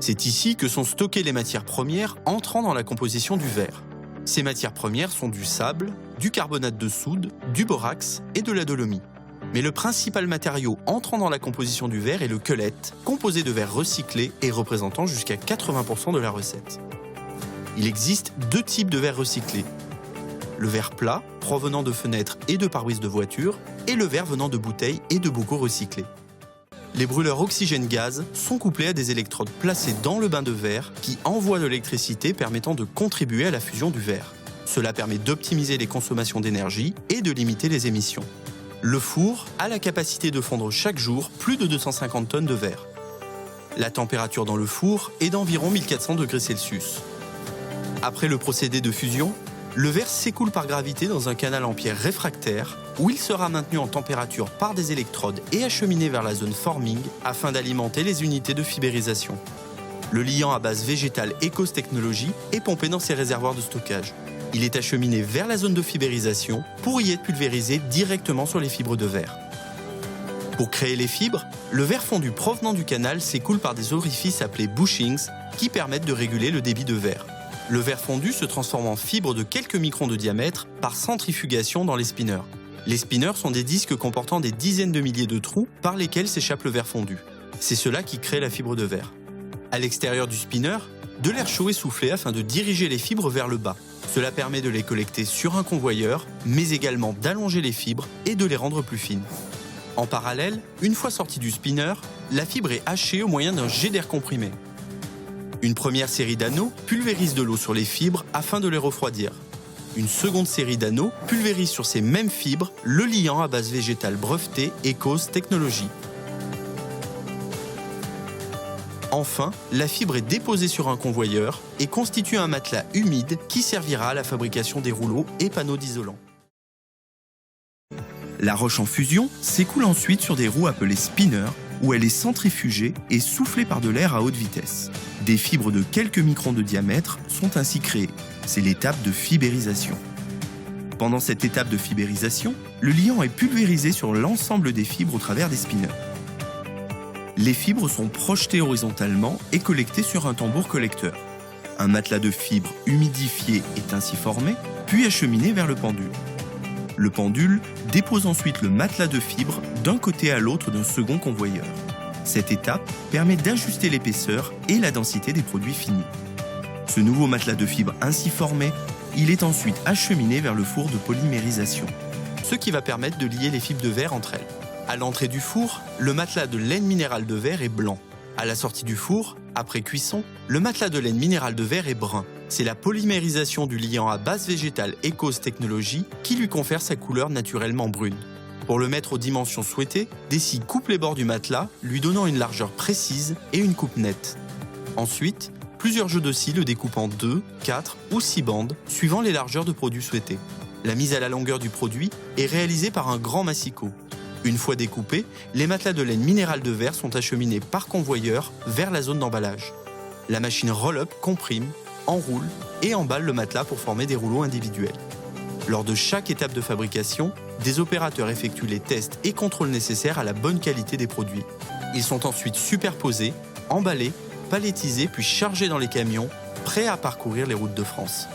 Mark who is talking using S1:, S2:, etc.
S1: C'est ici que sont stockées les matières premières entrant dans la composition du verre. Ces matières premières sont du sable, du carbonate de soude, du borax et de la dolomie. Mais le principal matériau entrant dans la composition du verre est le cullet, composé de verre recyclé et représentant jusqu'à 80% de la recette. Il existe 2 types de verre recyclé. Le verre plat, provenant de fenêtres et de pare-brises de voitures, et le verre venant de bouteilles et de bocaux recyclés. Les brûleurs oxygène-gaz sont couplés à des électrodes placées dans le bain de verre qui envoient de l'électricité permettant de contribuer à la fusion du verre. Cela permet d'optimiser les consommations d'énergie et de limiter les émissions. Le four a la capacité de fondre chaque jour plus de 250 tonnes de verre. La température dans le four est d'environ 1400 degrés Celsius. Après le procédé de fusion, le verre s'écoule par gravité dans un canal en pierre réfractaire où il sera maintenu en température par des électrodes et acheminé vers la zone forming afin d'alimenter les unités de fibérisation. Le liant à base végétale Ecos Technology est pompé dans ses réservoirs de stockage. Il est acheminé vers la zone de fibérisation pour y être pulvérisé directement sur les fibres de verre. Pour créer les fibres, le verre fondu provenant du canal s'écoule par des orifices appelés bushings qui permettent de réguler le débit de verre. Le verre fondu se transforme en fibre de quelques microns de diamètre par centrifugation dans les spinners. Les spinners sont des disques comportant des dizaines de milliers de trous par lesquels s'échappe le verre fondu. C'est cela qui crée la fibre de verre. À l'extérieur du spinner, de l'air chaud est soufflé afin de diriger les fibres vers le bas. Cela permet de les collecter sur un convoyeur, mais également d'allonger les fibres et de les rendre plus fines. En parallèle, une fois sortie du spinner, la fibre est hachée au moyen d'un jet d'air comprimé. Une première série d'anneaux pulvérise de l'eau sur les fibres afin de les refroidir. Une seconde série d'anneaux pulvérise sur ces mêmes fibres le liant à base végétale breveté Ecos Technology. Enfin, la fibre est déposée sur un convoyeur et constitue un matelas humide qui servira à la fabrication des rouleaux et panneaux d'isolant. La roche en fusion s'écoule ensuite sur des roues appelées spinners où elle est centrifugée et soufflée par de l'air à haute vitesse. Des fibres de quelques microns de diamètre sont ainsi créées. C'est l'étape de fibérisation. Pendant cette étape de fibérisation, le liant est pulvérisé sur l'ensemble des fibres au travers des spinners. Les fibres sont projetées horizontalement et collectées sur un tambour collecteur. Un matelas de fibres humidifié est ainsi formé, puis acheminé vers le pendule. Le pendule dépose ensuite le matelas de fibres d'un côté à l'autre d'un second convoyeur. Cette étape permet d'ajuster l'épaisseur et la densité des produits finis. Ce nouveau matelas de fibres ainsi formé, il est ensuite acheminé vers le four de polymérisation, ce qui va permettre de lier les fibres de verre entre elles. À l'entrée du four, le matelas de laine minérale de verre est blanc. À la sortie du four, après cuisson, le matelas de laine minérale de verre est brun. C'est la polymérisation du liant à base végétale Ecos Technology qui lui confère sa couleur naturellement brune. Pour le mettre aux dimensions souhaitées, des scies coupent les bords du matelas, lui donnant une largeur précise et une coupe nette. Ensuite, plusieurs jeux de scies le découpent en 2, 4 ou 6 bandes, suivant les largeurs de produit souhaitées. La mise à la longueur du produit est réalisée par un grand massicot. Une fois découpés, les matelas de laine minérale de verre sont acheminés par convoyeur vers la zone d'emballage. La machine roll-up comprime, enroule et emballe le matelas pour former des rouleaux individuels. Lors de chaque étape de fabrication, des opérateurs effectuent les tests et contrôles nécessaires à la bonne qualité des produits. Ils sont ensuite superposés, emballés, palettisés puis chargés dans les camions, prêts à parcourir les routes de France.